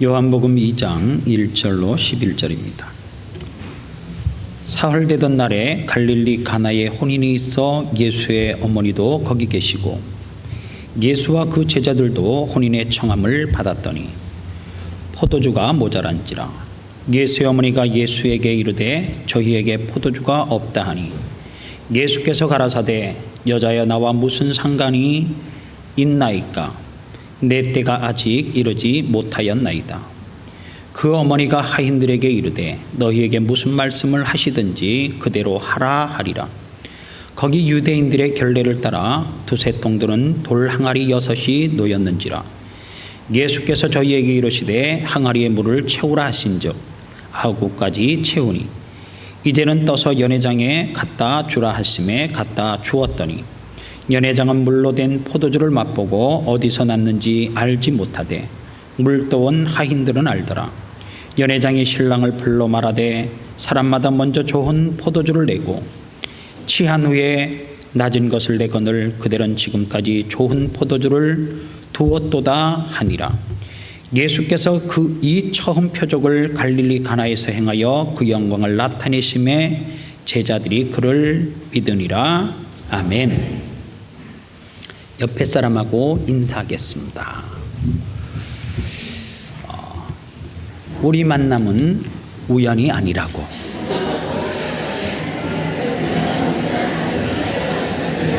요한복음 2장 1절로 11절입니다. 사흘 되던 날에 갈릴리 가나에 혼인이 있어 예수의 어머니도 거기 계시고 예수와 그 제자들도 혼인의 청함을 받았더니 포도주가 모자란지라. 예수의 어머니가 예수에게 이르되 저희에게 포도주가 없다 하니 예수께서 가라사대 여자여 나와 무슨 상관이 있나이까? 내 때가 아직 이르지 못하였나이다. 그 어머니가 하인들에게 이르되 너희에게 무슨 말씀을 하시든지 그대로 하라 하리라. 거기 유대인들의 결례를 따라 두세 통들은 돌 항아리 6이 놓였는지라. 예수께서 저희에게 이르시되 항아리의 물을 채우라 하신즉 9가지 채우니 이제는 떠서 연회장에 갖다 주라 하심에 갖다 주었더니 연회장은 물로 된 포도주를 맛보고 어디서 났는지 알지 못하되 물떠온 하인들은 알더라. 연회장이 신랑을 불러 말하되 사람마다 먼저 좋은 포도주를 내고 취한 후에 낮은 것을 내거늘 그들은 지금까지 좋은 포도주를 두었도다 하니라. 예수께서 이 처음 표적을 갈릴리 가나에서 행하여 그 영광을 나타내심에 제자들이 그를 믿으니라. 아멘. 옆에 사람하고 인사하겠습니다. 우리 만남은 우연이 아니라고.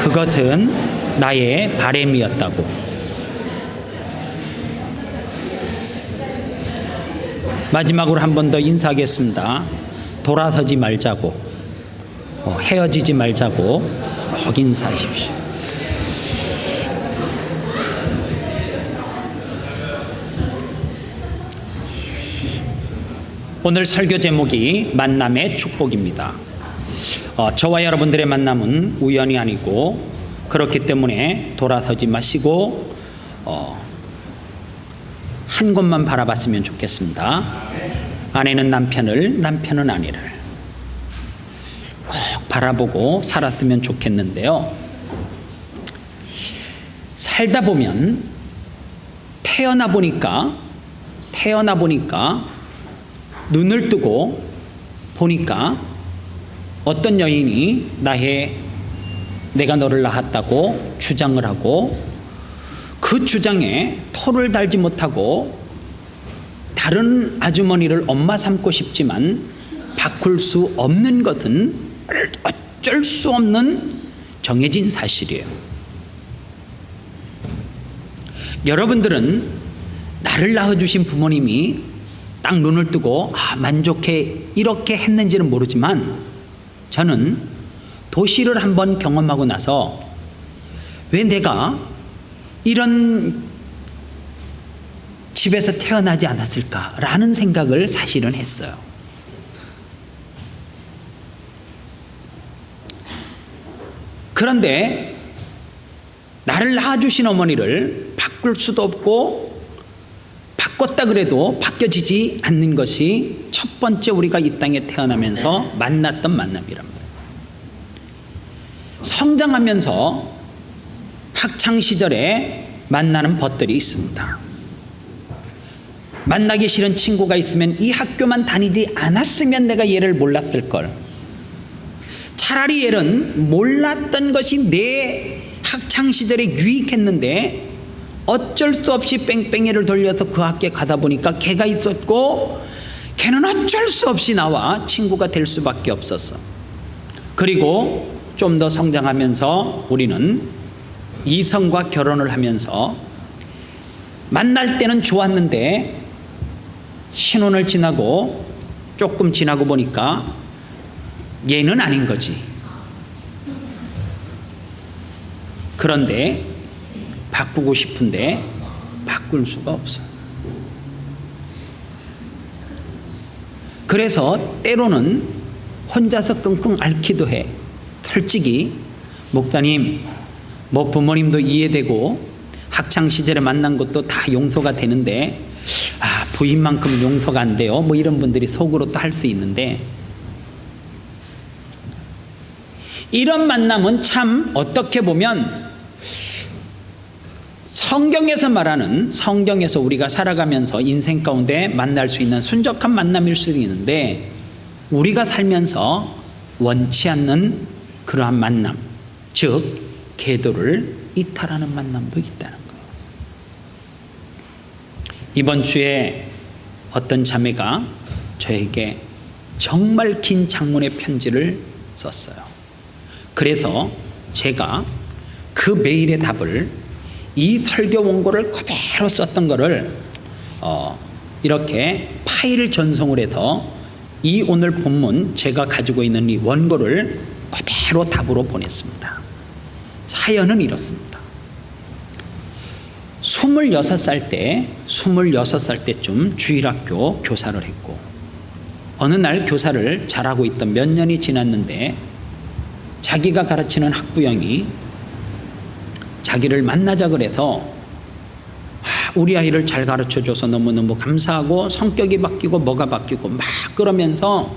그것은 나의 바램이었다고. 마지막으로 한 번 더 인사하겠습니다. 돌아서지 말자고, 헤어지지 말자고 꼭 인사하십시오. 오늘 설교 제목이 만남의 축복입니다. 저와 여러분들의 만남은 우연이 아니고 그렇기 때문에 돌아서지 마시고 한 곳만 바라봤으면 좋겠습니다. 아내는 남편을, 남편은 아내를 꼭 바라보고 살았으면 좋겠는데요. 살다 보면 태어나 보니까 눈을 뜨고 보니까 어떤 여인이 내가 너를 낳았다고 주장을 하고 그 주장에 토를 달지 못하고 다른 아주머니를 엄마 삼고 싶지만 바꿀 수 없는 것은 어쩔 수 없는 정해진 사실이에요. 여러분들은 나를 낳아주신 부모님이 딱 눈을 뜨고 만족해 이렇게 했는지는 모르지만 저는 도시를 한번 경험하고 나서 왜 내가 이런 집에서 태어나지 않았을까라는 생각을 사실은 했어요. 그런데 나를 낳아주신 어머니를 바꿀 수도 없고 바꿨다 그래도 바뀌어지지 않는 것이 첫 번째 우리가 이 땅에 태어나면서 만났던 만남이랍니다. 성장하면서 학창시절에 만나는 벗들이 있습니다. 만나기 싫은 친구가 있으면 이 학교만 다니지 않았으면 내가 얘를 몰랐을 걸. 차라리 얘는 몰랐던 것이 내 학창시절에 유익했는데 어쩔 수 없이 뺑뺑이를 돌려서 그 학교에 가다 보니까 걔가 있었고 걔는 어쩔 수 없이 나와 친구가 될 수밖에 없었어. 그리고 좀 더 성장하면서 우리는 이성과 결혼을 하면서 만날 때는 좋았는데 신혼을 지나고 조금 지나고 보니까 얘는 아닌 거지. 그런데 바꾸고 싶은데 바꿀 수가 없어. 그래서 때로는 혼자서 끙끙 앓기도 해. 솔직히 목사님, 부모님도 이해되고 학창시절에 만난 것도 다 용서가 되는데 부인만큼은 용서가 안 돼요. 이런 분들이 속으로 또 할 수 있는데 이런 만남은 참 어떻게 보면 성경에서 말하는, 성경에서 우리가 살아가면서 인생 가운데 만날 수 있는 순적한 만남일 수도 있는데, 우리가 살면서 원치 않는 그러한 만남, 즉 계도를 이탈하는 만남도 있다는 거예요. 이번 주에 어떤 자매가 저에게 정말 긴 장문의 편지를 썼어요. 그래서 제가 그 메일의 답을, 이 설교 원고를 그대로 썼던 거를 이렇게 파일을 전송을 해서 이 오늘 본문 제가 가지고 있는 이 원고를 그대로 답으로 보냈습니다. 사연은 이렇습니다. 26살 때쯤 주일학교 교사를 했고, 어느 날 교사를 잘하고 있던 몇 년이 지났는데 자기가 가르치는 학부형이 자기를 만나자 그래서 우리 아이를 잘 가르쳐줘서 너무너무 감사하고, 성격이 바뀌고 뭐가 바뀌고 막 그러면서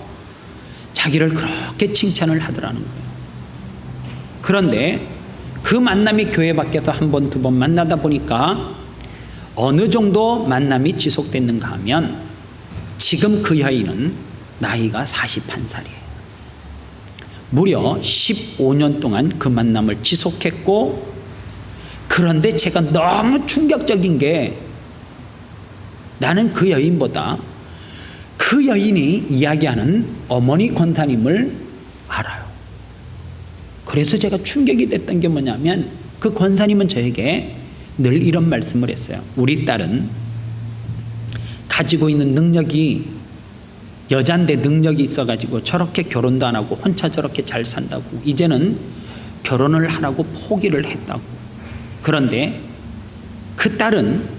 자기를 그렇게 칭찬을 하더라는 거예요. 그런데 그 만남이 교회 밖에서 한 번, 두 번 만나다 보니까 어느 정도 만남이 지속됐는가 하면, 지금 그 여인은 나이가 41살이에요. 무려 15년 동안 그 만남을 지속했고, 그런데 제가 너무 충격적인 게, 나는 그 여인보다 그 여인이 이야기하는 어머니 권사님을 알아요. 그래서 제가 충격이 됐던 게 뭐냐면, 그 권사님은 저에게 늘 이런 말씀을 했어요. 우리 딸은 가지고 있는 능력이, 여잔데 능력이 있어가지고 저렇게 결혼도 안 하고 혼자 저렇게 잘 산다고, 이제는 결혼을 하라고 포기를 했다고. 그런데 그 딸은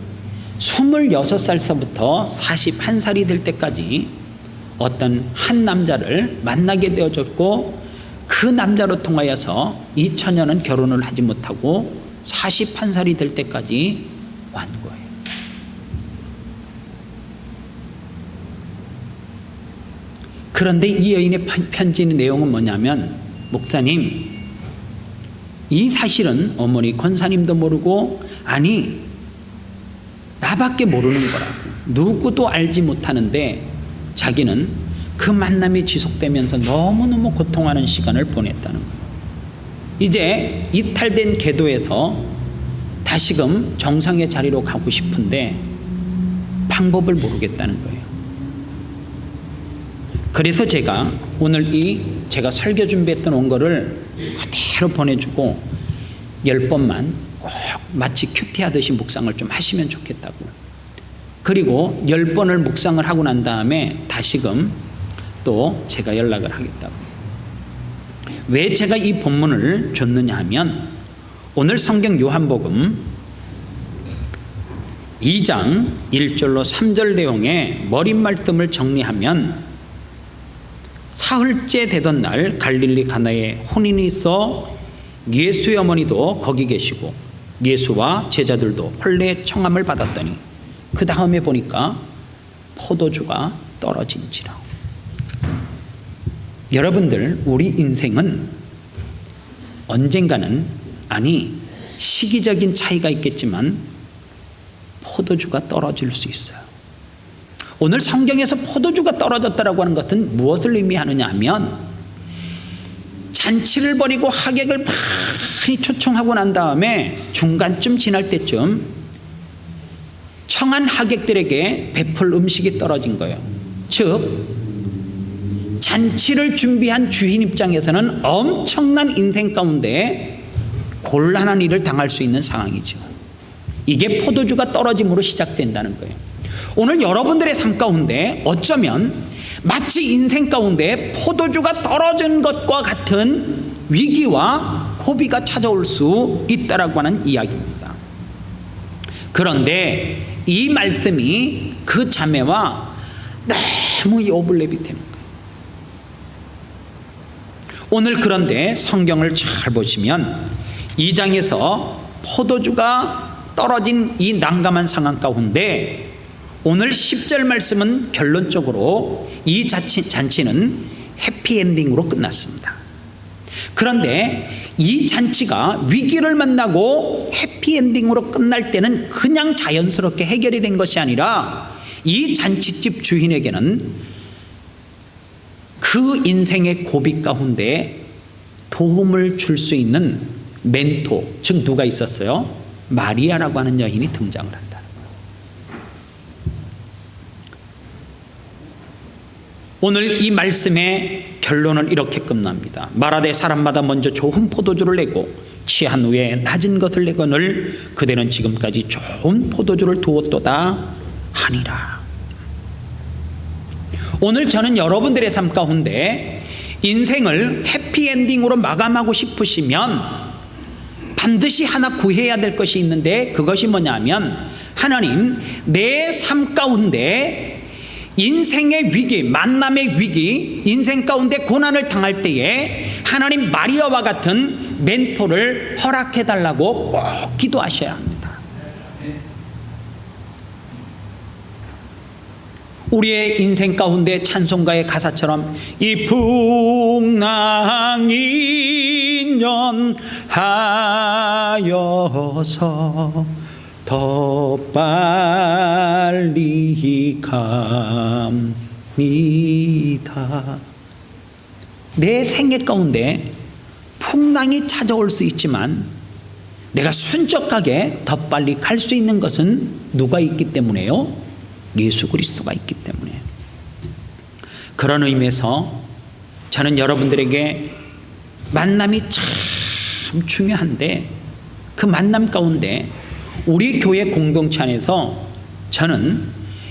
26살서부터 41살이 될 때까지 어떤 한 남자를 만나게 되어졌고, 그 남자로 통하여서 이 처녀는 결혼을 하지 못하고 41살이 될 때까지 완 거예요. 그런데 이 여인의 편지 내용은 뭐냐면, 목사님, 이 사실은 어머니 권사님도 모르고, 아니 나밖에 모르는 거라고, 누구도 알지 못하는데 자기는 그 만남이 지속되면서 너무너무 고통하는 시간을 보냈다는 거예요. 이제 이탈된 계도에서 다시금 정상의 자리로 가고 싶은데 방법을 모르겠다는 거예요. 그래서 제가 오늘 제가 설교 준비했던 원고를 그대로 보내주고 10번만 꼭 마치 큐티하듯이 묵상을 좀 하시면 좋겠다고. 그리고 10번을 묵상을 하고 난 다음에 다시금 또 제가 연락을 하겠다고. 왜 제가 이 본문을 줬느냐 하면, 오늘 성경 요한복음 2장 1절로 3절 내용의 머릿 말씀을 정리하면, 사흘째 되던 날 갈릴리 가나에 혼인이 있어 예수의 어머니도 거기 계시고 예수와 제자들도 혼례 청함을 받았더니, 그 다음에 보니까 포도주가 떨어진지라. 여러분들, 우리 인생은 언젠가는, 아니 시기적인 차이가 있겠지만 포도주가 떨어질 수 있어요. 오늘 성경에서 포도주가 떨어졌다라고 하는 것은 무엇을 의미하느냐 하면, 잔치를 벌이고 하객을 많이 초청하고 난 다음에 중간쯤 지날 때쯤 청한 하객들에게 베풀 음식이 떨어진 거예요. 즉 잔치를 준비한 주인 입장에서는 엄청난 인생 가운데 곤란한 일을 당할 수 있는 상황이죠. 이게 포도주가 떨어짐으로 시작된다는 거예요. 오늘 여러분들의 삶 가운데 어쩌면 마치 인생 가운데 포도주가 떨어진 것과 같은 위기와 고비가 찾아올 수 있다라고 하는 이야기입니다. 그런데 이 말씀이 그 자매와 너무 오버랩이 되는 거예요. 오늘 그런데 성경을 잘 보시면 2장에서 포도주가 떨어진 이 난감한 상황 가운데 오늘 10절 말씀은 결론적으로 이 잔치는 해피엔딩으로 끝났습니다. 그런데 이 잔치가 위기를 만나고 해피엔딩으로 끝날 때는 그냥 자연스럽게 해결이 된 것이 아니라 이 잔치집 주인에게는 그 인생의 고비 가운데 도움을 줄 수 있는 멘토, 즉 누가 있었어요? 마리아라고 하는 여인이 등장을 한다는 거예요. 오늘 이 말씀의 결론은 이렇게 끝납니다. 말하되 사람마다 먼저 좋은 포도주를 내고 취한 후에 낮은 것을 내거늘 그대는 지금까지 좋은 포도주를 두었도다 하니라. 오늘 저는 여러분들의 삶 가운데 인생을 해피엔딩으로 마감하고 싶으시면 반드시 하나 구해야 될 것이 있는데, 그것이 뭐냐면 하나님, 내 삶 가운데 인생의 위기, 만남의 위기, 인생 가운데 고난을 당할 때에 하나님 마리아와 같은 멘토를 허락해달라고 꼭 기도하셔야 합니다. 우리의 인생 가운데 찬송가의 가사처럼 이 풍랑이 연하여서 더 빨리 갑니다. 내 생애 가운데 풍랑이 찾아올 수 있지만 내가 순적하게 더 빨리 갈 수 있는 것은 누가 있기 때문에요? 예수 그리스도가 있기 때문에. 그런 의미에서 저는 여러분들에게 만남이 참 중요한데, 그 만남 가운데 우리 교회 공동체 안에서 저는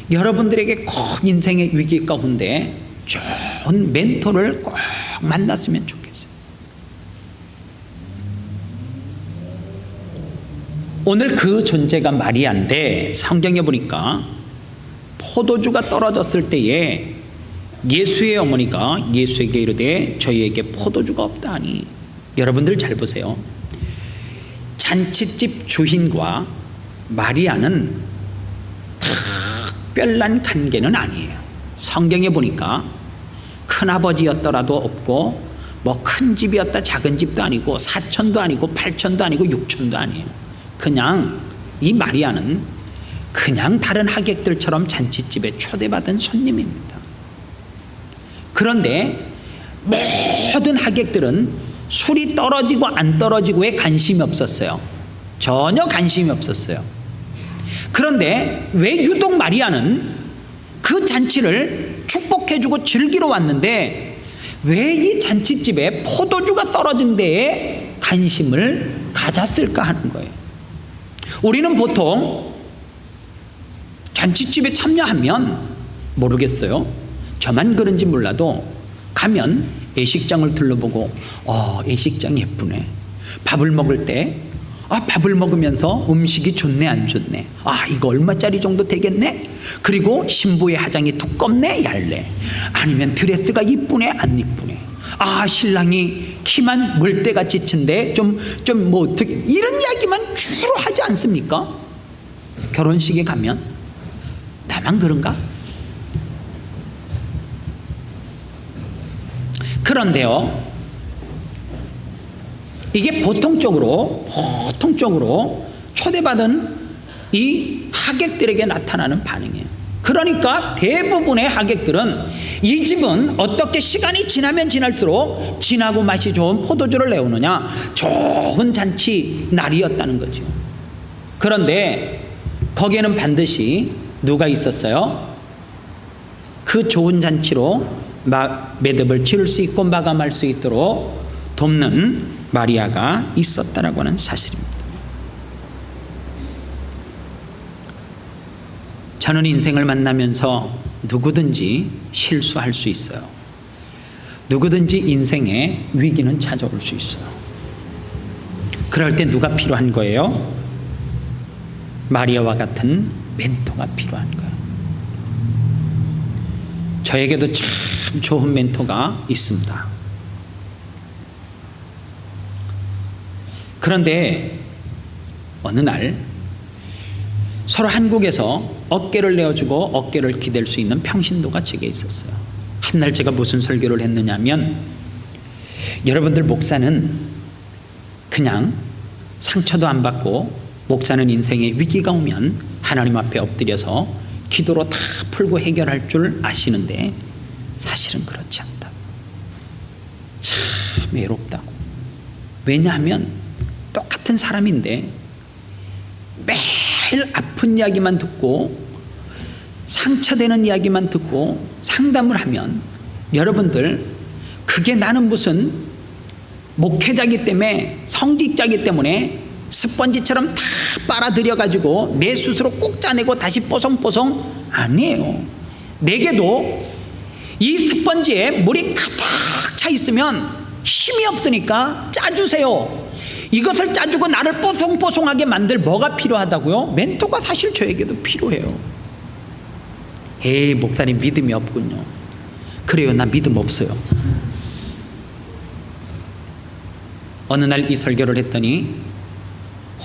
여러분들에게 꼭 인생의 위기 가운데 좋은 멘토를 꼭 만났으면 좋겠어요. 오늘 그 존재가 마리아인데, 성경에 보니까 포도주가 떨어졌을 때에 예수의 어머니가 예수에게 이르되 저희에게 포도주가 없다 하니, 여러분들 잘 보세요. 잔치집 주인과 마리아는 특별한 관계는 아니에요. 성경에 보니까 큰아버지였더라도 없고, 뭐 큰 집이었다 작은 집도 아니고, 사촌도 아니고 팔촌도 아니고 육촌도 아니에요. 그냥 이 마리아는 그냥 다른 하객들처럼 잔치집에 초대받은 손님입니다. 그런데 모든 하객들은 술이 떨어지고 안 떨어지고에 관심이 없었어요. 전혀 관심이 없었어요. 그런데 왜 유독 마리아는 그 잔치를 축복해주고 즐기러 왔는데 왜 이 잔치집에 포도주가 떨어진 데에 관심을 가졌을까 하는 거예요. 우리는 보통 잔치집에 참여하면, 모르겠어요, 저만 그런지 몰라도 가면 예식장을 둘러보고 예식장 예쁘네, 밥을 먹을 때 밥을 먹으면서 음식이 좋네 안 좋네, 이거 얼마짜리 정도 되겠네, 그리고 신부의 화장이 두껍네 얇네, 아니면 드레스가 이쁘네 안 이쁘네, 신랑이 키만 물때같이 친데 좀 뭐 어떻게, 이런 이야기만 주로 하지 않습니까? 결혼식에 가면. 나만 그런가? 그런데요, 이게 보통적으로 초대받은 이 하객들에게 나타나는 반응이에요. 그러니까 대부분의 하객들은 이 집은 어떻게 시간이 지나면 지날수록 진하고 맛이 좋은 포도주를 내오느냐, 좋은 잔치 날이었다는 거죠. 그런데 거기에는 반드시 누가 있었어요? 그 좋은 잔치로 매듭을 지을 수 있고 마감할 수 있도록 돕는 마리아가 있었다라고 하는 사실입니다. 저는 인생을 만나면서 누구든지 실수할 수 있어요. 누구든지 인생에 위기는 찾아올 수 있어요. 그럴 때 누가 필요한 거예요? 마리아와 같은 멘토가 필요한 거예요. 저에게도 참 좋은 멘토가 있습니다. 그런데 어느 날 서로 한국에서 어깨를 내어주고 어깨를 기댈 수 있는 평신도가 제게 있었어요. 한 날 제가 무슨 설교를 했느냐면, 여러분들 목사는 그냥 상처도 안 받고, 목사는 인생에 위기가 오면 하나님 앞에 엎드려서 기도로 다 풀고 해결할 줄 아시는데 사실은 그렇지 않다. 참 외롭다고. 왜냐하면 똑같은 사람인데 매일 아픈 이야기만 듣고 상처되는 이야기만 듣고 상담을 하면, 여러분들 그게 나는 무슨 목회자기 때문에, 성직자기 때문에 스펀지처럼 다 빨아들여가지고 내 스스로 꼭 짜내고 다시 뽀송뽀송, 아니에요. 내게도 이 스펀지에 물이 가득 차 있으면 힘이 없으니까 짜주세요. 이것을 짜주고 나를 뽀송뽀송하게 만들 뭐가 필요하다고요? 멘토가 사실 저에게도 필요해요. 에이, 목사님 믿음이 없군요. 그래요, 나 믿음 없어요. 어느 날 이 설교를 했더니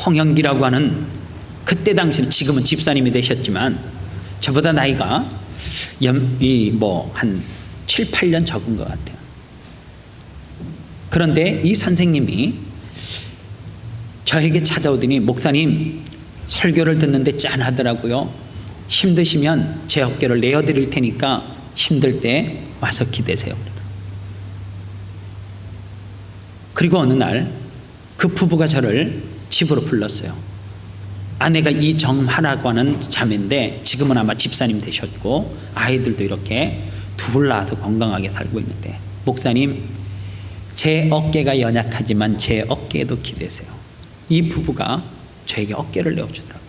홍영기라고 하는, 그때 당시는, 지금은 집사님이 되셨지만 저보다 나이가 한 7, 8년 적은 것 같아요. 그런데 이 선생님이 저에게 찾아오더니, 목사님 설교를 듣는데 짠하더라고요. 힘드시면 제 어깨를 내어드릴 테니까 힘들 때 와서 기대세요. 그리고 어느 날 그 부부가 저를 집으로 불렀어요. 아내가 이정화라고 하는 자매인데 지금은 아마 집사님 되셨고 아이들도 이렇게 둘 낳아서 건강하게 살고 있는데, 목사님 제 어깨가 연약하지만 제 어깨에도 기대세요. 이 부부가 저에게 어깨를 내어주더라고요.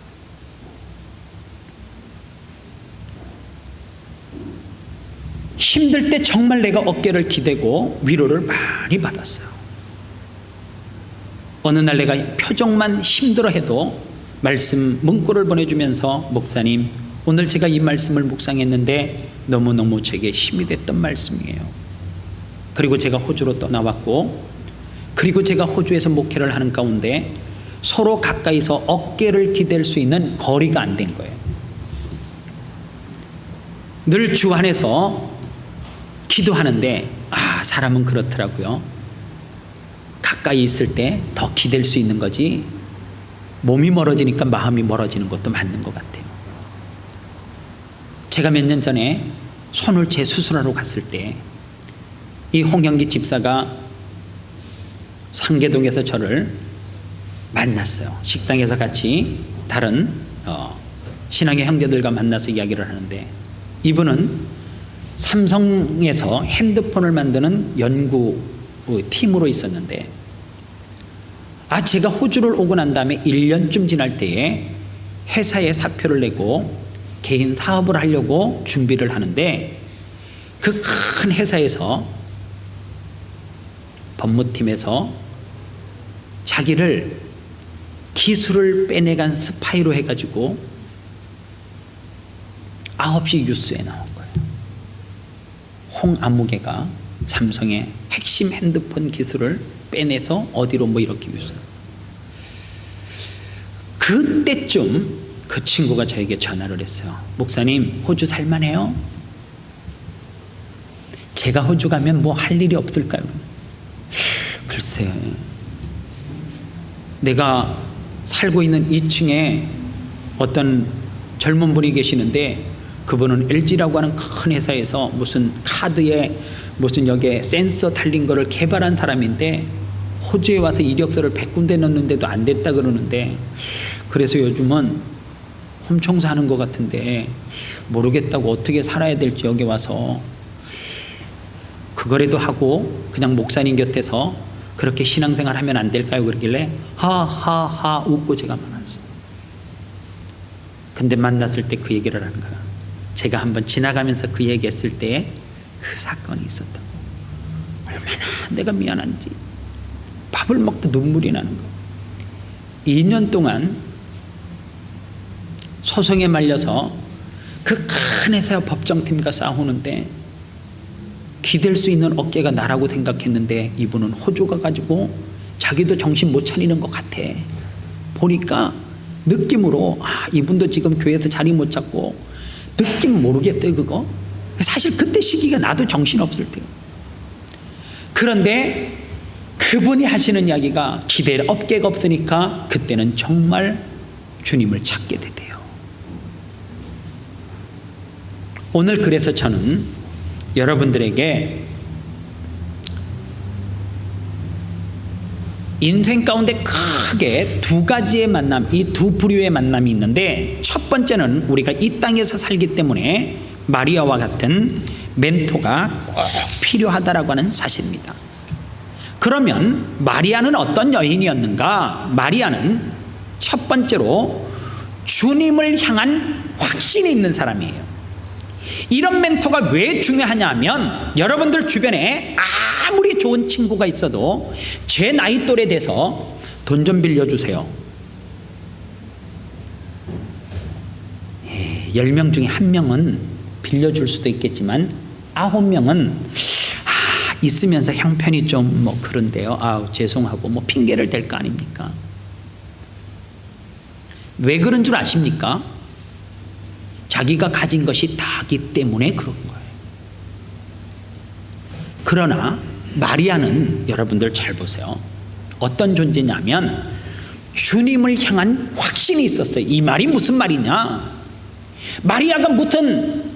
힘들 때 정말 내가 어깨를 기대고 위로를 많이 받았어요. 어느 날 내가 표정만 힘들어해도 말씀 문구를 보내주면서, 목사님 오늘 제가 이 말씀을 묵상했는데 너무너무 제게 힘이 됐던 말씀이에요. 그리고 제가 호주로 떠나왔고, 그리고 제가 호주에서 목회를 하는 가운데 서로 가까이서 어깨를 기댈 수 있는 거리가 안 된 거예요. 늘 주 안에서 기도하는데, 사람은 그렇더라고요. 가까이 있을 때 더 기댈 수 있는 거지, 몸이 멀어지니까 마음이 멀어지는 것도 맞는 것 같아요. 제가 몇 년 전에 손을 재수술하러 갔을 때 이 홍영기 집사가 상계동에서 저를 만났어요. 식당에서 같이 다른 신앙의 형제들과 만나서 이야기를 하는데, 이분은 삼성에서 핸드폰을 만드는 연구팀으로 있었는데, 제가 호주를 오고 난 다음에 1년쯤 지날 때에 회사에 사표를 내고 개인 사업을 하려고 준비를 하는데, 그 큰 회사에서 법무팀에서 자기를 기술을 빼내간 스파이로 해가지고 9시 뉴스에 나온 거예요. 홍아무개가 삼성의 핵심 핸드폰 기술을 빼내서 어디로 이렇게 뉴스. 그때쯤 그 친구가 저에게 전화를 했어요. 목사님 호주 살만해요? 제가 호주 가면 할 일이 없을까요? 글쎄, 내가 살고 있는 2층에 어떤 젊은 분이 계시는데, 그분은 LG라고 하는 큰 회사에서 무슨 카드에 무슨 여기에 센서 달린 거를 개발한 사람인데, 호주에 와서 이력서를 100군데 넣는데도 안 됐다 그러는데, 그래서 요즘은 홈청소 하는 것 같은데 모르겠다고, 어떻게 살아야 될지 여기 와서 그거라도 하고 그냥 목사님 곁에서 그렇게 신앙생활 하면 안 될까요? 그러길래 하하하 웃고 제가 만났어요. 근데 만났을 때 그 얘기를 하는 거야. 제가 한번 지나가면서 그 얘기했을 때 그 사건이 있었다고. 얼마나 내가 미안한지. 밥을 먹다 눈물이 나는 거야. 2년 동안 소송에 말려서 그 큰 회사 법정팀과 싸우는데, 기댈 수 있는 어깨가 나라고 생각했는데 이분은 호주 가가지고 자기도 정신 못 차리는 것 같아. 보니까 느낌으로 이분도 지금 교회에서 자리 못 잡고, 느낌 모르겠대 그거. 사실 그때 시기가 나도 정신없을 때요. 그런데 그분이 하시는 이야기가 기댈 업계가 없으니까 그때는 정말 주님을 찾게 되대요. 오늘 그래서 저는 여러분들에게 인생 가운데 크게 두 가지의 만남, 이 두 부류의 만남이 있는데, 첫 번째는 우리가 이 땅에서 살기 때문에 마리아와 같은 멘토가 꼭 필요하다라고 하는 사실입니다. 그러면 마리아는 어떤 여인이었는가? 마리아는 첫 번째로 주님을 향한 확신이 있는 사람이에요. 이런 멘토가 왜 중요하냐 하면, 여러분들 주변에 아무리 좋은 친구가 있어도 제 나이 또래 돼서 돈 좀 빌려주세요. 10명 중에 1명은 빌려줄 수도 있겠지만 9명은 있으면서 형편이 좀 뭐 그런데요, 죄송하고 뭐 핑계를 댈 거 아닙니까? 왜 그런 줄 아십니까? 자기가 가진 것이 다기 때문에 그런 거예요. 그러나 마리아는 여러분들 잘 보세요. 어떤 존재냐면 주님을 향한 확신이 있었어요. 이 말이 무슨 말이냐? 마리아가 무슨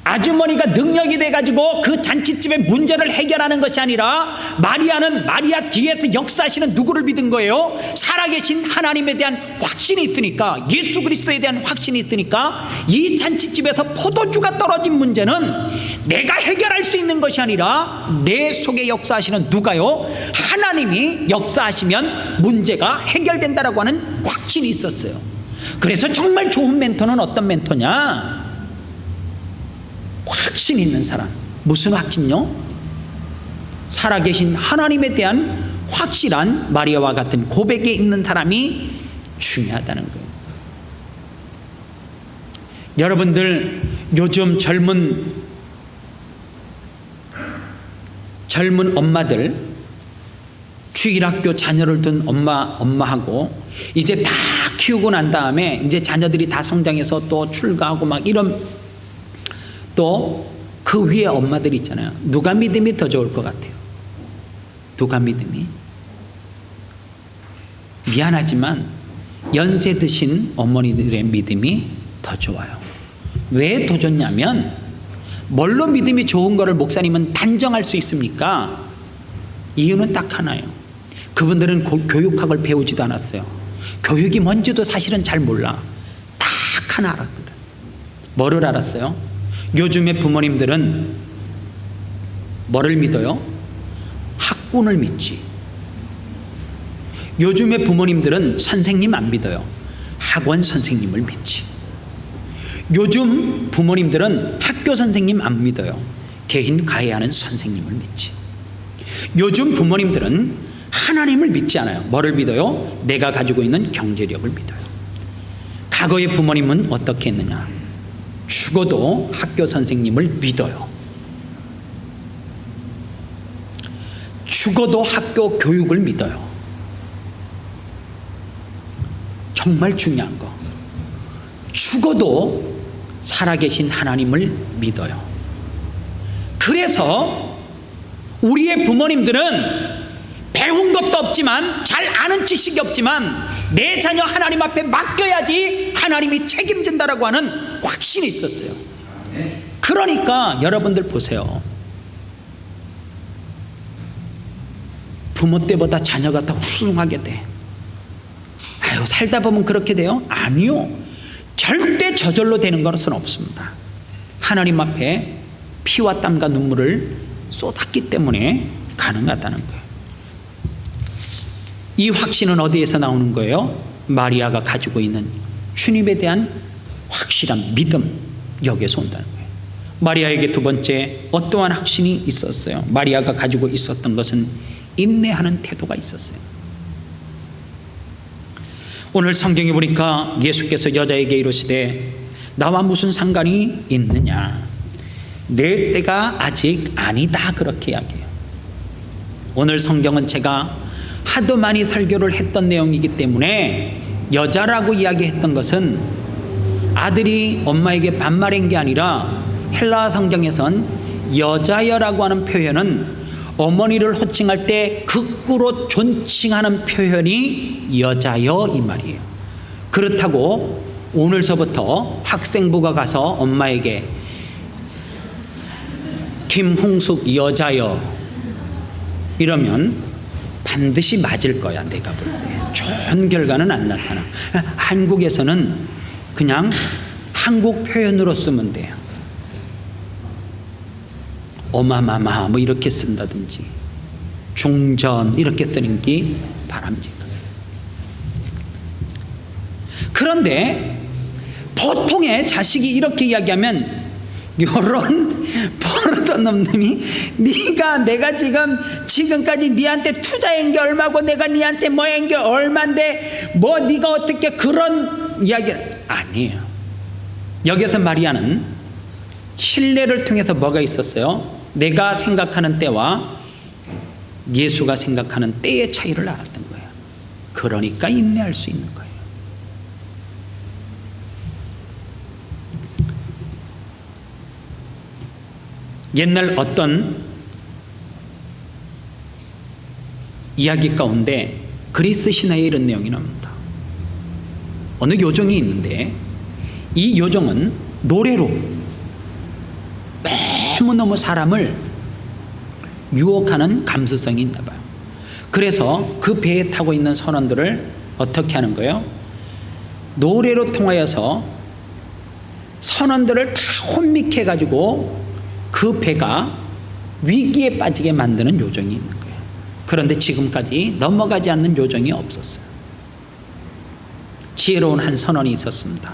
아주머니가 능력이 돼가지고 그 잔치집의 문제를 해결하는 것이 아니라, 마리아는 마리아 뒤에서 역사하시는 누구를 믿은 거예요? 살아계신 하나님에 대한 확신이 있으니까, 예수 그리스도에 대한 확신이 있으니까, 이 잔치집에서 포도주가 떨어진 문제는 내가 해결할 수 있는 것이 아니라 내 속에 역사하시는 누가요? 하나님이 역사하시면 문제가 해결된다라고 하는 확신이 있었어요. 그래서 정말 좋은 멘토는 어떤 멘토냐? 확신 있는 사람. 무슨 확신요? 살아계신 하나님에 대한 확실한 마리아와 같은 고백에 있는 사람이 중요하다는 거예요. 여러분들 요즘 젊은 엄마들, 주일학교 자녀를 둔 엄마하고 이제 다 키우고 난 다음에 이제 자녀들이 다 성장해서 또 출가하고 막 이런, 또 그 위에 엄마들이 있잖아요. 누가 믿음이 더 좋을 것 같아요? 누가 믿음이? 미안하지만 연세 드신 어머니들의 믿음이 더 좋아요. 왜 더 좋냐면, 뭘로 믿음이 좋은 거를 목사님은 단정할 수 있습니까? 이유는 딱 하나예요. 그분들은 교육학을 배우지도 않았어요. 교육이 뭔지도 사실은 잘 몰라. 딱 하나 알았거든. 뭐를 알았어요? 요즘의 부모님들은 뭐를 믿어요? 학군을 믿지. 요즘의 부모님들은 선생님 안 믿어요. 학원 선생님을 믿지. 요즘 부모님들은 학교 선생님 안 믿어요. 개인 가해하는 선생님을 믿지. 요즘 부모님들은 하나님을 믿지 않아요. 뭐를 믿어요? 내가 가지고 있는 경제력을 믿어요. 과거의 부모님은 어떻게 했느냐? 죽어도 학교 선생님을 믿어요. 죽어도 학교 교육을 믿어요. 정말 중요한 거. 죽어도 살아계신 하나님을 믿어요. 그래서 우리의 부모님들은 배운 것도 없지만, 잘 아는 지식이 없지만, 내 자녀 하나님 앞에 맡겨야지 하나님이 책임진다라고 하는 확신이 있었어요. 그러니까 여러분들 보세요. 부모 때보다 자녀가 더 훌륭하게 돼. 살다 보면 그렇게 돼요? 아니요. 절대 저절로 되는 것은 없습니다. 하나님 앞에 피와 땀과 눈물을 쏟았기 때문에 가능하다는 거예요. 이 확신은 어디에서 나오는 거예요? 마리아가 가지고 있는 주님에 대한 확실한 믿음, 여기에서 온다는 거예요. 마리아에게 두 번째 어떠한 확신이 있었어요? 마리아가 가지고 있었던 것은 인내하는 태도가 있었어요. 오늘 성경에 보니까 예수께서 여자에게 이르시되 나와 무슨 상관이 있느냐? 내 때가 아직 아니다, 그렇게 이야기해요. 오늘 성경은 제가 하도 많이 설교를 했던 내용이기 때문에 여자라고 이야기했던 것은 아들이 엄마에게 반말한 게 아니라, 헬라어 성경에선 여자여라고 하는 표현은 어머니를 호칭할 때 극구로 존칭하는 표현이 여자여 이 말이에요. 그렇다고 오늘서부터 학생부가 가서 엄마에게 김홍숙 여자여 이러면 반드시 맞을 거야. 내가 볼 때 좋은 결과는 안 나타나. 한국에서는 그냥 한국 표현으로 쓰면 돼요. 어마마마 뭐 이렇게 쓴다든지 중전 이렇게 쓰는 게 바람직한. 그런데 보통의 자식이 이렇게 이야기하면 요런 버릇없는 놈이 내가 지금까지 니한테 투자한 게 얼마고 내가 니한테 뭐 한 게 얼만데 뭐 네가 어떻게 그런 이야기를 아니에요. 여기서 마리아는 신뢰를 통해서 뭐가 있었어요? 내가 생각하는 때와 예수가 생각하는 때의 차이를 알았던 거예요. 그러니까 인내할 수 있는 거예요. 옛날 어떤 이야기 가운데 그리스 신화에 이런 내용이 나옵니다. 어느 요정이 있는데 이 요정은 노래로 너무너무 사람을 유혹하는 감수성이 있나 봐요. 그래서 그 배에 타고 있는 선원들을 어떻게 하는 거예요? 노래로 통하여서 선원들을 다 혼미케 해가지고 그 배가 위기에 빠지게 만드는 요정이 있는 거예요. 그런데 지금까지 넘어가지 않는 요정이 없었어요. 지혜로운 한 선원이 있었습니다.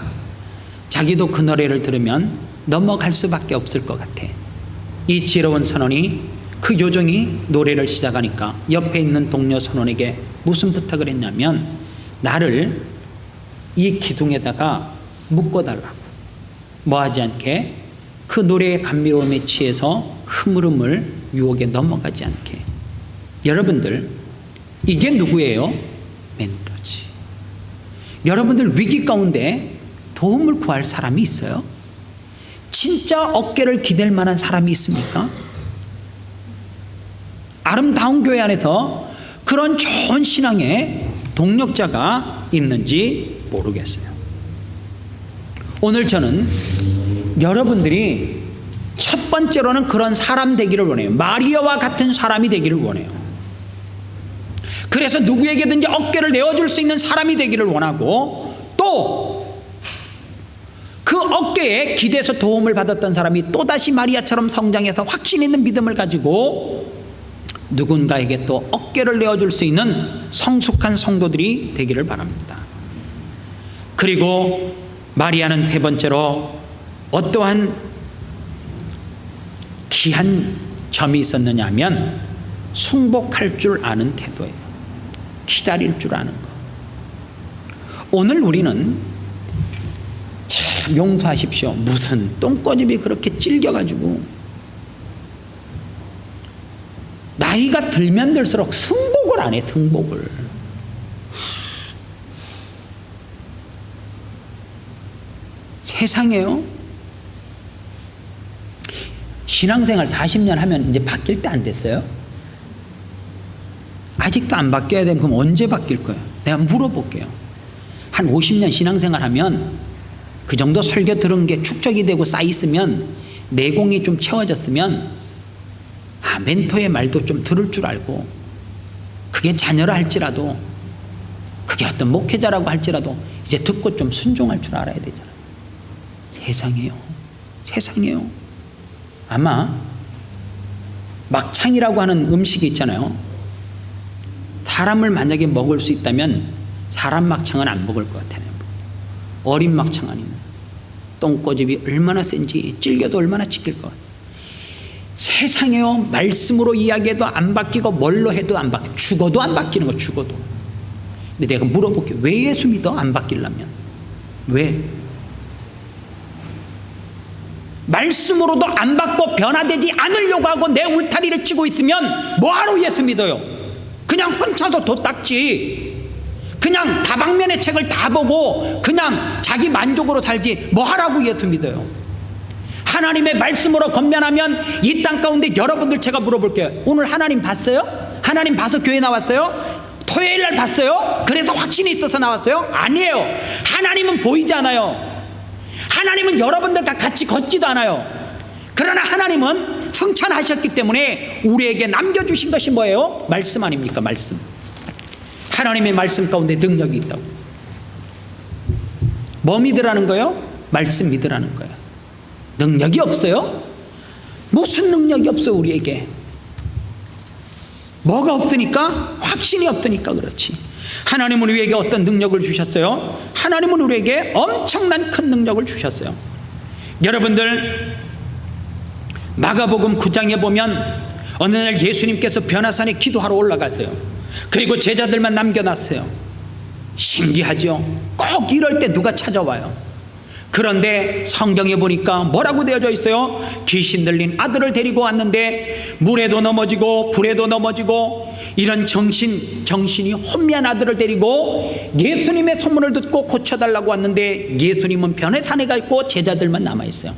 자기도 그 노래를 들으면 넘어갈 수밖에 없을 것 같아. 이 지혜로운 선원이 그 요정이 노래를 시작하니까 옆에 있는 동료 선원에게 무슨 부탁을 했냐면 나를 이 기둥에다가 묶어달라고. 뭐하지 않게 그 노래의 감미로움에 취해서 흐물흐물 유혹에 넘어가지 않게. 여러분들 이게 누구예요? 멘토지. 여러분들 위기 가운데 도움을 구할 사람이 있어요? 진짜 어깨를 기댈 만한 사람이 있습니까? 아름다운 교회 안에서 그런 좋은 신앙의 동력자가 있는지 모르겠어요. 오늘 저는 여러분들이 첫 번째로는 그런 사람 되기를 원해요. 마리아와 같은 사람이 되기를 원해요. 그래서 누구에게든지 어깨를 내어줄 수 있는 사람이 되기를 원하고 또 그 어깨에 기대서 도움을 받았던 사람이 또다시 마리아처럼 성장해서 확신 있는 믿음을 가지고 누군가에게 또 어깨를 내어줄 수 있는 성숙한 성도들이 되기를 바랍니다. 그리고 마리아는 세 번째로 어떠한 귀한 점이 있었느냐 하면 순복할 줄 아는 태도예요. 기다릴 줄 아는 거. 오늘 우리는 참 용서하십시오. 무슨 똥꼬집이 그렇게 찔겨가지고 나이가 들면 들수록 승복을 안 해. 승복을. 세상에요. 신앙생활 40년 하면 이제 바뀔 때 안 됐어요? 아직도 안 바뀌어야 되면 그럼 언제 바뀔 거예요? 내가 물어볼게요. 한 50년 신앙생활 하면 그 정도 설교 들은 게 축적이 되고 쌓였으면 내공이 좀 채워졌으면 멘토의 말도 좀 들을 줄 알고 그게 자녀라 할지라도 그게 어떤 목회자라고 할지라도 이제 듣고 좀 순종할 줄 알아야 되잖아요. 세상에요. 아마 막창이라고 하는 음식이 있잖아요. 사람을 만약에 먹을 수 있다면 사람 막창은 안 먹을 것 같아요. 어린 막창 아니면 똥꼬집이 얼마나 센지 찔겨도 얼마나 찔길 것 같아요. 세상에요. 말씀으로 이야기해도 안 바뀌고 뭘로 해도 안 바뀌고 죽어도 안 바뀌는 거. 죽어도. 근데 내가 물어볼게. 왜 예수 믿어? 안 바뀌려면. 왜? 말씀으로도 안 바뀌고 변화되지 않으려고 하고 내 울타리를 치고 있으면 뭐하러 예수 믿어요? 그냥 혼자서 도딱지. 그냥 다방면의 책을 다 보고 그냥 자기 만족으로 살지 뭐하라고 예수 믿어요? 하나님의 말씀으로 건면하면 이 땅 가운데 여러분들 제가 물어볼게요. 오늘 하나님 봤어요? 하나님 봐서 교회 나왔어요? 토요일 날 봤어요? 그래서 확신이 있어서 나왔어요? 아니에요. 하나님은 보이지 않아요. 하나님은 여러분들과 같이 걷지도 않아요. 그러나 하나님은 승천하셨기 때문에 우리에게 남겨주신 것이 뭐예요? 말씀 아닙니까? 말씀. 하나님의 말씀 가운데 능력이 있다고. 뭐 믿으라는 거예요? 말씀 믿으라는 거예요. 능력이 없어요? 무슨 능력이 없어 우리에게? 뭐가 없으니까? 확신이 없으니까 그렇지. 하나님은 우리에게 어떤 능력을 주셨어요? 하나님은 우리에게 엄청난 큰 능력을 주셨어요. 여러분들 마가복음 9장에 보면 어느 날 예수님께서 변화산에 기도하러 올라가세요. 그리고 제자들만 남겨놨어요. 신기하죠? 꼭 이럴 때 누가 찾아와요. 그런데 성경에 보니까 뭐라고 되어져 있어요? 귀신 들린 아들을 데리고 왔는데 물에도 넘어지고 불에도 넘어지고 이런 정신이 혼미한 아들을 데리고 예수님의 소문을 듣고 고쳐달라고 왔는데 예수님은 변화산에 가 있고 제자들만 남아있어요.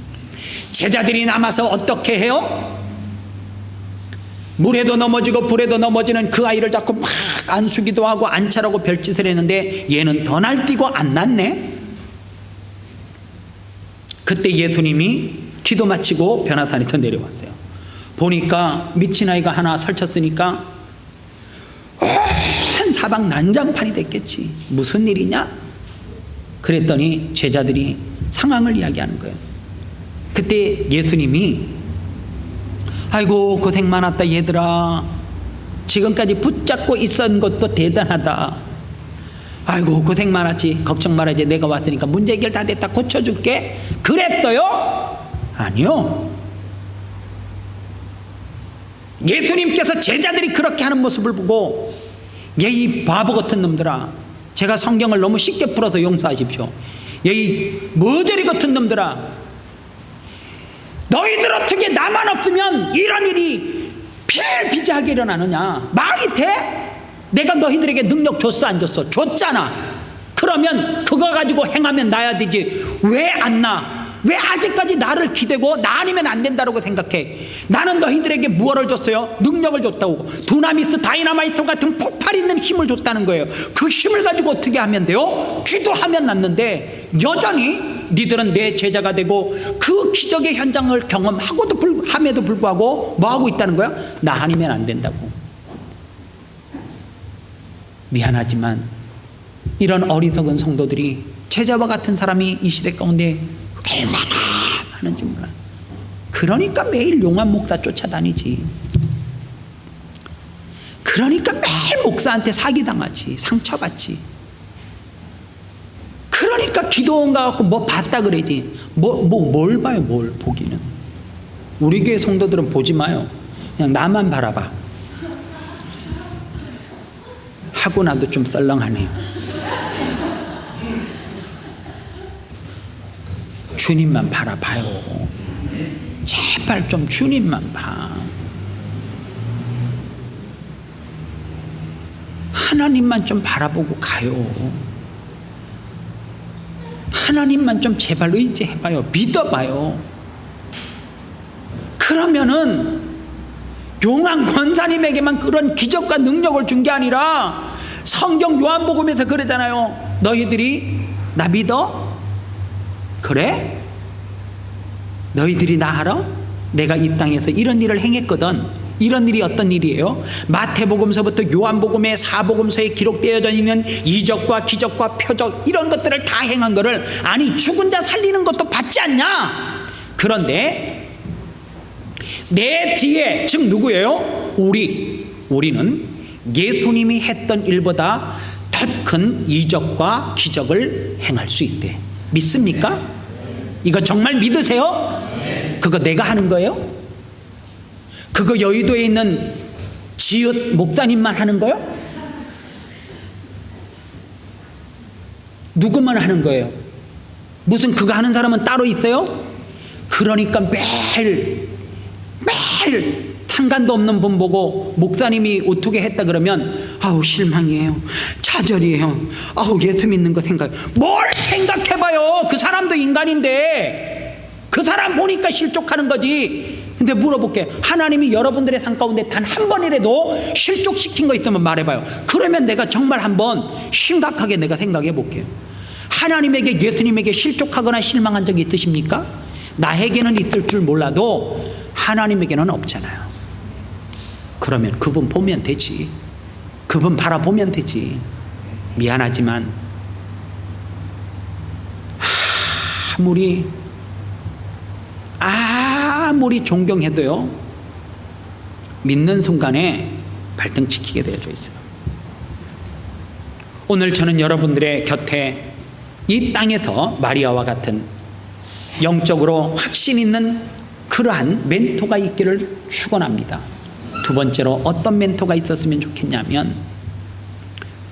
제자들이 남아서 어떻게 해요? 물에도 넘어지고 불에도 넘어지는 그 아이를 잡고 막 안수기도 하고 안찰하고 별짓을 했는데 얘는 더 날뛰고 안 낫네. 그때 예수님이 기도 마치고 변화산에서 내려왔어요. 보니까 미친 아이가 하나 설쳤으니까 온 사방 난장판이 됐겠지. 무슨 일이냐? 그랬더니 제자들이 상황을 이야기하는 거예요. 그때 예수님이 아이고 고생 많았다 얘들아. 지금까지 붙잡고 있었던 것도 대단하다. 아이고 고생 많았지. 걱정 말아야지. 내가 왔으니까 문제 해결 다 됐다. 고쳐줄게. 그랬어요? 아니요. 예수님께서 제자들이 그렇게 하는 모습을 보고 이 바보 같은 놈들아, 제가 성경을 너무 쉽게 풀어서 용서하십시오. 이 머저리 같은 놈들아, 너희들 어떻게 나만 없으면 이런 일이 비일비재하게 일어나느냐? 말이 돼? 내가 너희들에게 능력 줬어 안 줬어? 줬잖아. 그러면 그거 가지고 행하면 나야 되지. 왜 안 나? 왜 아직까지 나를 기대고 나 아니면 안 된다고 생각해? 나는 너희들에게 무엇을 줬어요? 능력을 줬다고. 두나미스 다이너마이트 같은 폭발 있는 힘을 줬다는 거예요. 그 힘을 가지고 어떻게 하면 돼요? 기도하면 낫는데 여전히 니들은 내 제자가 되고 그 기적의 현장을 함에도 불구하고 뭐하고 있다는 거야? 나 아니면 안 된다고. 미안하지만 이런 어리석은 성도들이, 제자와 같은 사람이 이 시대 가운데 얼마나 많은지 몰라. 그러니까 매일 용한 목사 쫓아다니지. 그러니까 매일 목사한테 사기당하지. 상처받지. 그러니까 기도원 가갖고 뭐 봤다 그러지. 뭘 봐요? 뭘 보기는. 우리 교회 성도들은 보지 마요. 그냥 나만 바라봐. 하고 나도 좀 썰렁하네요. 주님만 바라봐요. 제발 좀 주님만 봐. 하나님만 좀 바라보고 가요. 하나님만 좀 제발 의지해봐요. 믿어봐요. 그러면은 용한 권사님에게만 그런 기적과 능력을 준 게 아니라 성경 요한복음에서 그러잖아요. 너희들이 나 믿어? 그래? 너희들이 나 알아? 내가 이 땅에서 이런 일을 행했거든. 이런 일이 어떤 일이에요? 마태복음서부터 요한복음의 사복음서에 기록되어져 있는 이적과 기적과 표적 이런 것들을 다 행한 거를, 아니 죽은 자 살리는 것도 받지 않냐? 그런데 내 뒤에, 즉 누구예요? 우리는 예수님이 했던 일보다 더 큰 이적과 기적을 행할 수 있대. 믿습니까? 이거 정말 믿으세요? 그거 내가 하는 거예요? 그거 여의도에 있는 지읒 목사님만 하는 거예요? 누구만 하는 거예요? 무슨 그거 하는 사람은 따로 있어요? 그러니까 매일 상관도 없는 분 보고 목사님이 어떻게 했다 그러면 아우 실망이에요, 좌절이에요, 아우 예수 믿는 거 생각. 뭘 생각해봐요. 그 사람도 인간인데. 그 그 사람 보니까 실족하는 거지. 근데 물어볼게, 하나님이 여러분들의 삶 가운데 단 한 번이라도 실족시킨 거 있으면 말해봐요. 그러면 내가 정말 한번 심각하게 내가 생각해 볼게요. 하나님에게, 예수님에게 실족하거나 실망한 적이 있으십니까? 나에게는 있을 줄 몰라도 하나님에게는 없잖아요. 그러면 그분 보면 되지. 그분 바라보면 되지. 미안하지만 아무리 존경해도요, 믿는 순간에 발등지키게 되어져 있어요. 오늘 저는 여러분들의 곁에 이 땅에서 마리아와 같은 영적으로 확신 있는 그러한 멘토가 있기를 축원합니다. 두 번째로 어떤 멘토가 있었으면 좋겠냐면,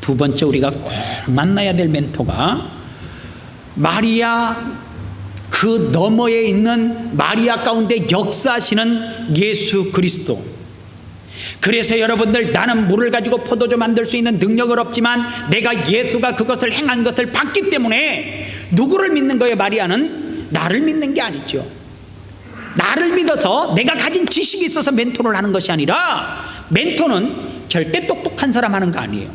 두 번째 우리가 꼭 만나야 될 멘토가 마리아 그 너머에 있는 마리아 가운데 역사하시는 예수 그리스도. 그래서 여러분들, 나는 물을 가지고 포도주 만들 수 있는 능력은 없지만 내가 예수가 그것을 행한 것을 봤기 때문에 누구를 믿는 거예요? 마리아는 나를 믿는 게 아니죠. 나를 믿어서 내가 가진 지식이 있어서 멘토를 하는 것이 아니라, 멘토는 절대 똑똑한 사람 하는 거 아니에요.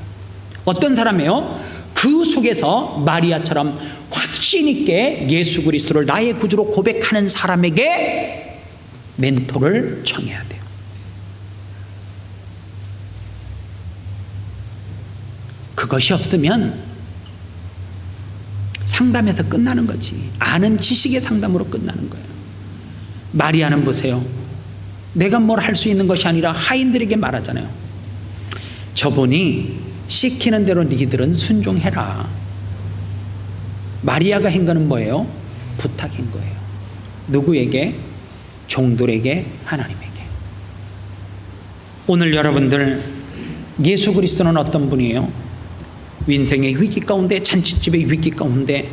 어떤 사람이에요? 그 속에서 마리아처럼 확신 있게 예수 그리스도를 나의 구주로 고백하는 사람에게 멘토를 청해야 돼요. 그것이 없으면 상담에서 끝나는 거지. 아는 지식의 상담으로 끝나는 거예요. 마리아는 보세요. 내가 뭘 할 수 있는 것이 아니라 하인들에게 말하잖아요. 저분이 시키는 대로 너희들은 순종해라. 마리아가 한 거는 뭐예요? 부탁인 거예요. 누구에게? 종들에게, 하나님에게. 오늘 여러분들, 예수 그리스도는 어떤 분이에요? 인생의 위기 가운데, 잔치집의 위기 가운데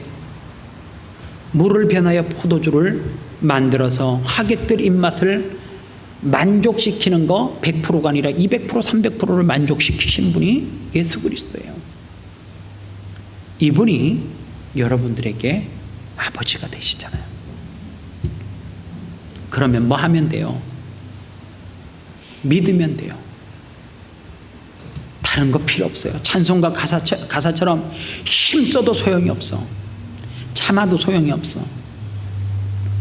물을 변하여 포도주를 만들어서 하객들 입맛을 만족시키는 거 100%가 아니라 200%, 300%를 만족시키신 분이 예수 그리스도예요. 이분이 여러분들에게 아버지가 되시잖아요. 그러면 뭐 하면 돼요? 믿으면 돼요. 다른 거 필요 없어요. 찬송가 가사처럼 힘써도 소용이 없어. 참아도 소용이 없어.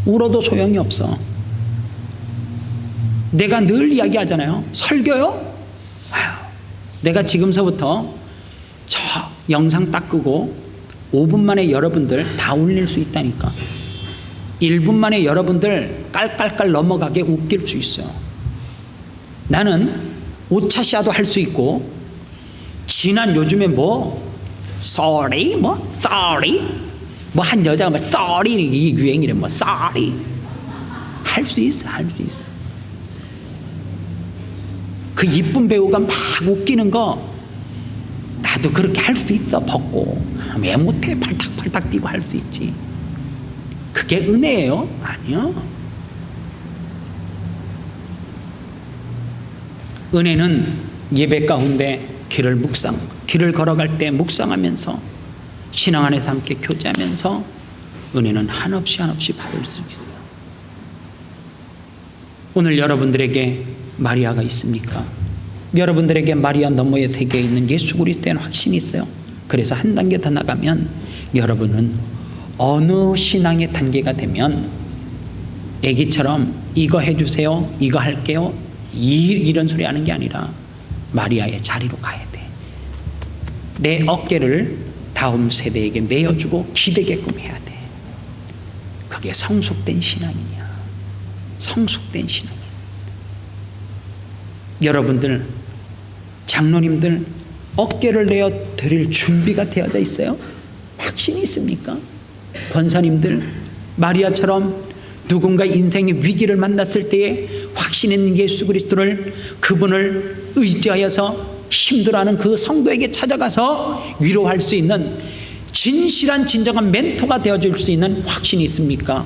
울어도 소용이 없어. 내가 늘 이야기하잖아요. 설교요? 아유, 내가 지금서부터 저 영상 딱 끄고 5분 만에 여러분들 다 울릴 수 있다니까. 1분 만에 여러분들 깔깔깔 넘어가게 웃길 수 있어요. 나는 오차시아도 할 수 있고, 지난 요즘에 sorry, sorry, 한 여자가 sorry, 이게 유행이래, sorry. 할 수 있어, 할 수 있어. 그 이쁜 배우가 막 웃기는 거, 나도 그렇게 할 수 있어, 벗고. 왜 못해? 팔딱팔딱 뛰고 할 수 있지. 그게 은혜예요? 아니요. 은혜는 예배 가운데 길을 걸어갈 때 묵상하면서, 신앙 안에서 함께 교제하면서 은혜는 한없이 받을 수 있어요. 오늘 여러분들에게 마리아가 있습니까? 여러분들에게 마리아 너머의 세계에 있는 예수 그리스도에 확신이 있어요. 그래서 한 단계 더 나가면 여러분은 어느 신앙의 단계가 되면 애기처럼 이거 해주세요, 이거 할게요, 이런 소리 하는 게 아니라 마리아의 자리로 가야 돼. 내 어깨를 다음 세대에게 내어주고 기대게끔 해야 돼. 그게 성숙된 신앙이냐. 성숙된 신앙이야. 여러분들, 장로님들, 어깨를 내어 드릴 준비가 되어져 있어요? 확신이 있습니까? 권사님들, 마리아처럼 누군가 인생의 위기를 만났을 때에 확신 있는 예수 그리스도를, 그분을 의지하여서 힘들어하는 그 성도에게 찾아가서 위로할 수 있는 진실한 진정한 멘토가 되어줄 수 있는 확신이 있습니까?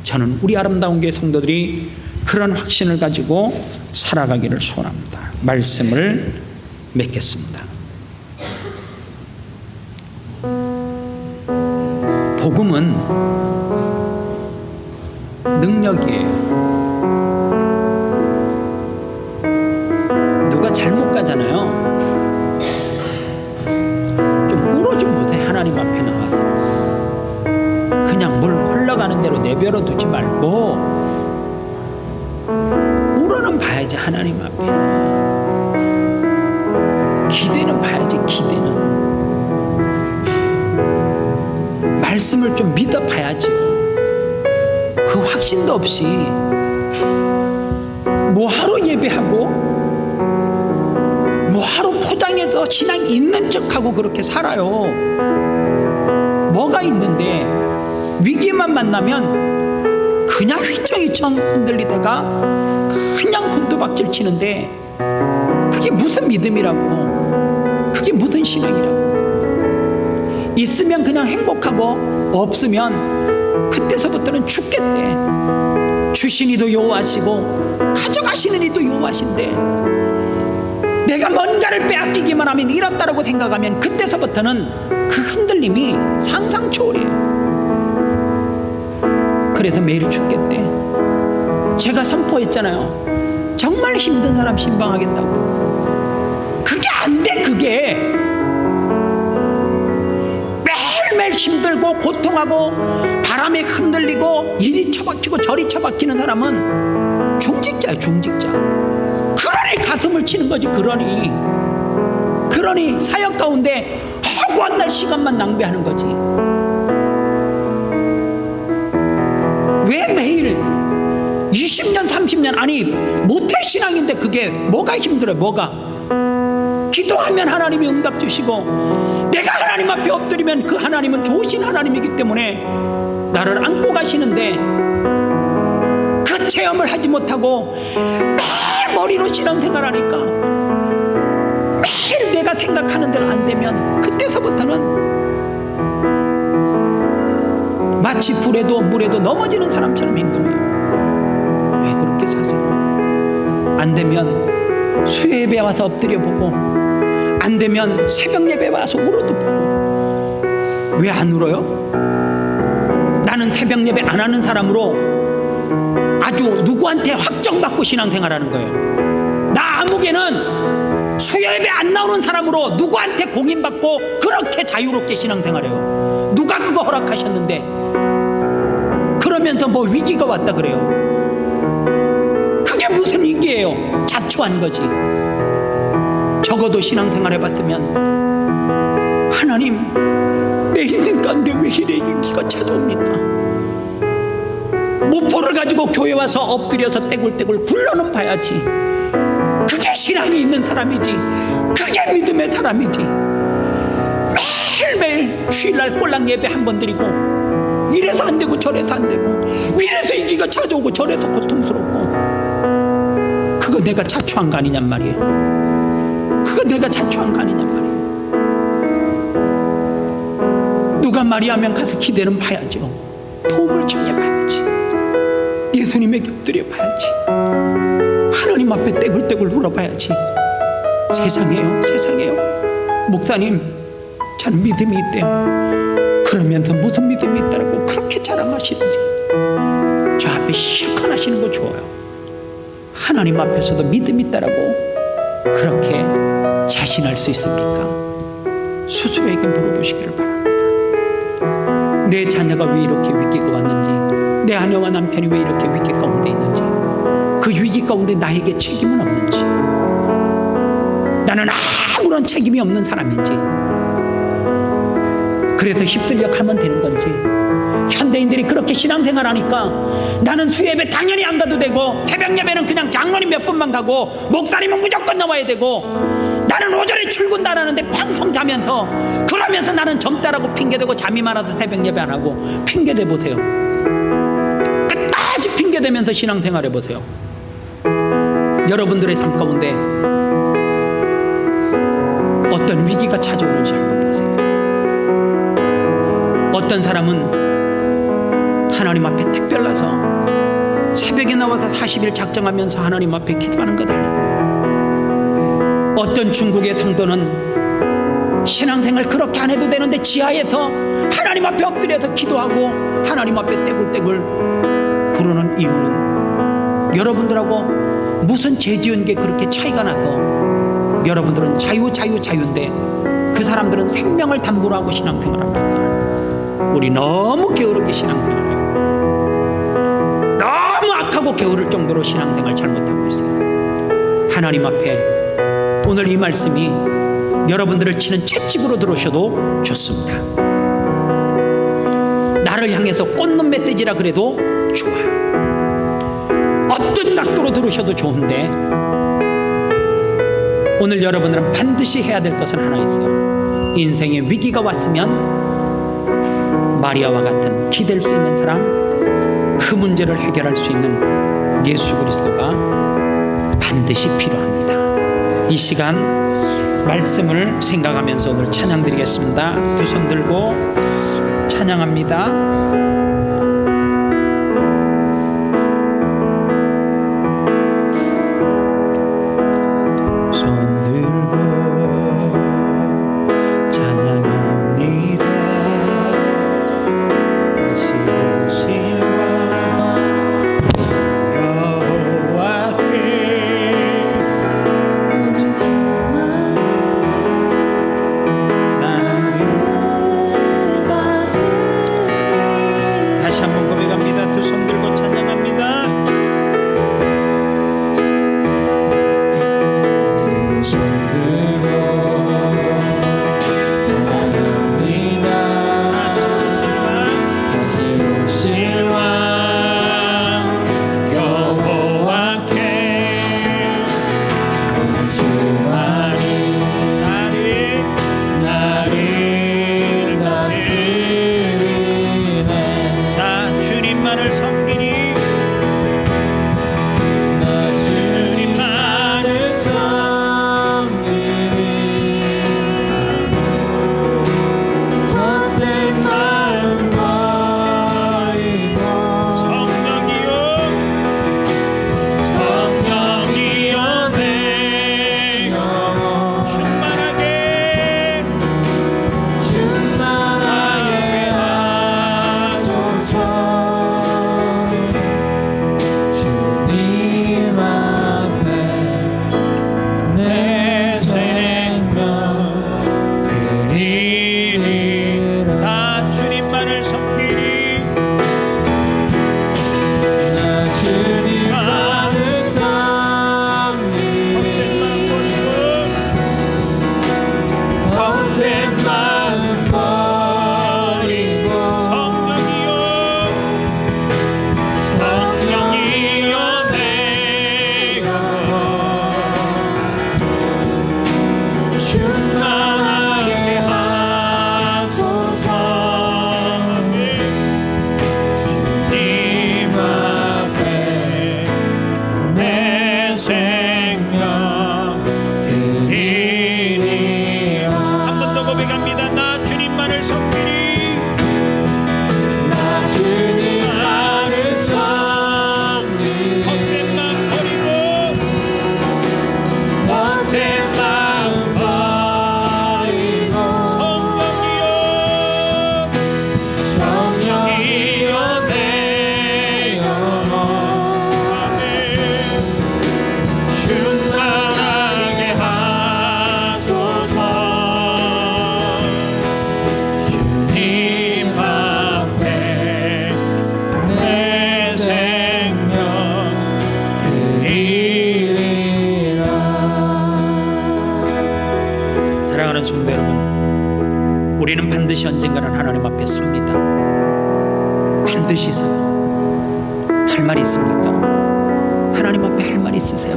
저는 우리 아름다운 교회 성도들이 그런 확신을 가지고 살아가기를 소원합니다. 말씀을 맺겠습니다. 복음은 능력이에요. 누가 잘못 가잖아요. 좀 울어 좀 보세요. 하나님 앞에 나가서 그냥 물 흘러가는 대로 내버려 두지 말고 울어는 봐야지. 하나님 앞에 기대는 봐야지. 기대는 말씀을 좀 믿어 봐야죠. 그 확신도 없이 뭐하러 예배하고 뭐하러 포장해서 신앙이 있는 척하고 그렇게 살아요. 뭐가 있는데 위기만 만나면 그냥 휘청휘청 흔들리다가 그냥 곤두박질 치는데 그게 무슨 믿음이라고, 그게 무슨 신앙이라고. 있으면 그냥 행복하고 없으면 그때서부터는 죽겠대. 주신 이도 여호와시고 가져가시는 이도 여호와신데 내가 뭔가를 빼앗기기만 하면 잃었다라고 생각하면 그때서부터는 그 흔들림이 상상 초월이에요. 그래서 매일 죽겠대. 제가 선포했잖아요. 정말 힘든 사람 신방하겠다고. 그게 안 돼. 그게 매일매일 힘들고 고통하고 바람에 흔들리고 이리 처박히고 저리 처박히는 사람은 중직자예요. 중직자. 그러니 가슴을 치는 거지. 그러니 사역 가운데 허구한 날 시간만 낭비하는 거지. 왜 매일 20년 30년 아니 모태신앙인데 그게 뭐가 힘들어요. 뭐가. 기도하면 하나님이 응답 주시고 내가 하나님 앞에 엎드리면 그 하나님은 좋으신 하나님이기 때문에 나를 안고 가시는데 그 체험을 하지 못하고 매일 머리로 신앙생활하니까 매일 내가 생각하는 대로 안 되면 그때서부터는 마치 불에도 물에도 넘어지는 사람처럼 행동해요. 왜 그렇게 사세요? 안 되면 수요 예배 와서 엎드려 보고 안 되면 새벽 예배 와서 울어도 보고. 왜 안 울어요? 나는 새벽 예배 안 하는 사람으로 아주 누구한테 확정받고 신앙생활하는 거예요. 나 아무개는 수요 예배 안 나오는 사람으로 누구한테 공인받고 그렇게 자유롭게 신앙생활해요. 누가 그거 허락하셨는데. 그러면서 뭐 위기가 왔다 그래요. 그게 무슨 위기예요? 자초한 거지. 적어도 신앙생활 해봤으면 하나님 내 인생 가운데 왜 이래 위기가 찾아옵니까? 모포를 가지고 교회 와서 엎드려서 떼굴떼굴 굴러는 봐야지. 그게 신앙이 있는 사람이지. 그게 믿음의 사람이지. 매일매일 주일날 꼴랑 예배 한 번 드리고 이래서 안 되고 저래서 안 되고 이래서 위기가 찾아오고 저래서 고통스럽고. 그거 내가 자초한 거 아니냔 말이에요. 그거 내가 자초한 거 아니냔 말이에요. 누가 말이하면 가서 기대는 봐야죠. 도움을 청해봐야지. 예수님에게 엎드려 봐야지. 하나님 앞에 떼굴떼굴 울어봐야지. 세상에요. 목사님 저는 믿음이 있대요. 그러면서 무슨 믿음이 있다라고 그렇게 자랑하시는지. 저 앞에 실컷 하시는 거 좋아요. 하나님 앞에서도 믿음이 있다라고 그렇게 자신할 수 있습니까? 스스로에게 물어보시기를 바랍니다. 내 자녀가 왜 이렇게 위기가 왔는지, 내 아내와 남편이 왜 이렇게 위기 가운데 있는지, 그 위기 가운데 나에게 책임은 없는지, 나는 아무런 책임이 없는 사람인지, 그래서 휩쓸려 가면 되는 건지. 현대인들이 그렇게 신앙생활 하니까 나는 수요예배 당연히 안 가도 되고 새벽 예배는 그냥 장로님 몇 분만 가고 목사님은 무조건 나와야 되고 나는 오전에 출근도 안 하는데 펑펑 자면서 그러면서 나는 젊다라고 핑계대고 잠이 많아서 새벽 예배 안 하고 핑계대 보세요. 끝까지 핑계대면서 신앙생활 해보세요. 여러분들의 삶 가운데 어떤 위기가 찾아오는지 한번 보세요. 어떤 사람은 하나님 앞에 특별나서 새벽에 나와서 40일 작정하면서 하나님 앞에 기도하는 것 아니고, 어떤 중국의 성도는 신앙생활 그렇게 안 해도 되는데 지하에서 하나님 앞에 엎드려서 기도하고 하나님 앞에 떼굴떼굴 그러는 이유는 여러분들하고 무슨 죄 지은 게 그렇게 차이가 나서 여러분들은 자유인데 그 사람들은 생명을 담보로 하고 신앙생활합니까? 우리 너무 게으르게 신앙생활해요. 너무 악하고 게으를 정도로 신앙생활 잘못하고 있어요. 하나님 앞에 오늘 이 말씀이 여러분들을 치는 채찍으로 들어오셔도 좋습니다. 나를 향해서 꽂는 메시지라 그래도 좋아. 어떤 각도로 들으셔도 좋은데 오늘 여러분들은 반드시 해야 될 것은 하나 있어요. 인생의 위기가 왔으면 마리아와 같은 기댈 수 있는 사람, 그 문제를 해결할 수 있는 예수 그리스도가 반드시 필요합니다. 이 시간 말씀을 생각하면서 오늘 찬양 드리겠습니다. 두 손 들고 찬양합니다. 사랑하는 성도 여러분, 우리는 반드시 언젠가는 하나님 앞에 섭니다. 반드시 서요. 할 말 있습니까? 하나님 앞에 할 말 있으세요?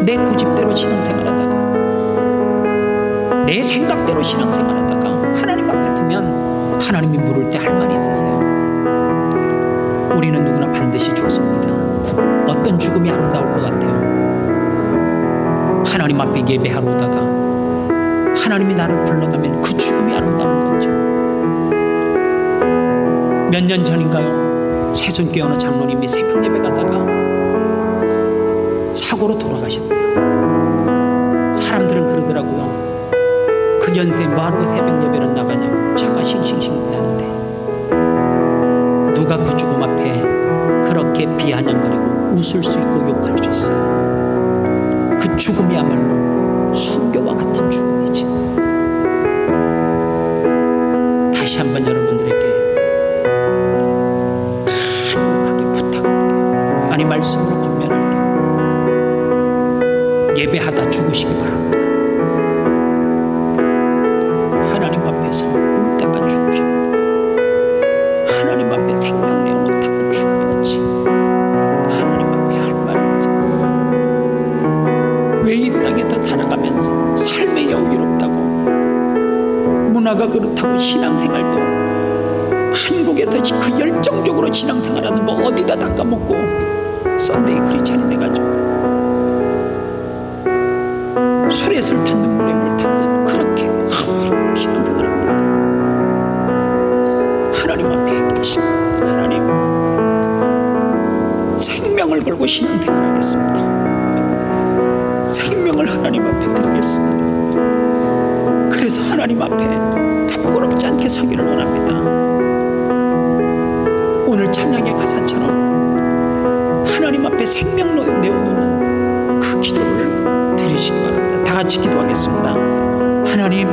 내 고집대로 신앙생활하다가, 내 생각대로 신앙생활하다가 하나님 앞에 두면 하나님이 물을 때 할 말 있으세요? 우리는 누구나 반드시 죽습니다. 어떤 죽음이 아름다울 것 같아요? 하나님 앞에 예배하러 오다가 하나님이 나를 불러가면 그 죽음이 아름다운 거죠. 몇 년 전인가요? 새손교회 어느 장로님이 새벽 예배 가다가 사고로 돌아가셨대요. 사람들은 그러더라고요. 그 연세에 뭐하러 새벽 예배를 나가냐고. 차가 싱싱싱 나는데 누가 그 죽음 앞에 그렇게 비아냥거리고 웃을 수 있고 욕할 수 있어요. 그 죽음이야말로 순교와 같은 죽음이지. 다시 한번 여러분들에게 간곡하게 부탁할게요. 아니 말씀으로 권면할게요. 예배하다 죽으시기 바랍니다. 하나님 앞에서 울 때만 죽으셔야 돼요. 하나님 앞에 생명내어 못하고 죽어야지. 하나님 앞에 할 말이지. 왜 이 땅에서 살아가면서 삶의 여유롭다고, 문화가 그렇다고 신앙생활도 한국에서 그 열정적으로 신앙생활하는 거 어디다 닦아먹고 썬데이 크리스찬이 돼가지고 술에 술 탄 눈물에 물 탔듯 그렇게 아무런 신앙생활합니다. 하나님 앞에 계신 하나님, 생명을 걸고 신앙생활하겠습니다. 생명을 하나님 앞에 드리겠습니다. 그래서 하나님 앞에 부끄럽지 않게 서기를 원합니다. 오늘 찬양의 가사처럼 하나님 앞에 생명로 내어놓는 그 기도를 드리시기 바랍니다. 다 같이 기도하겠습니다. 하나님,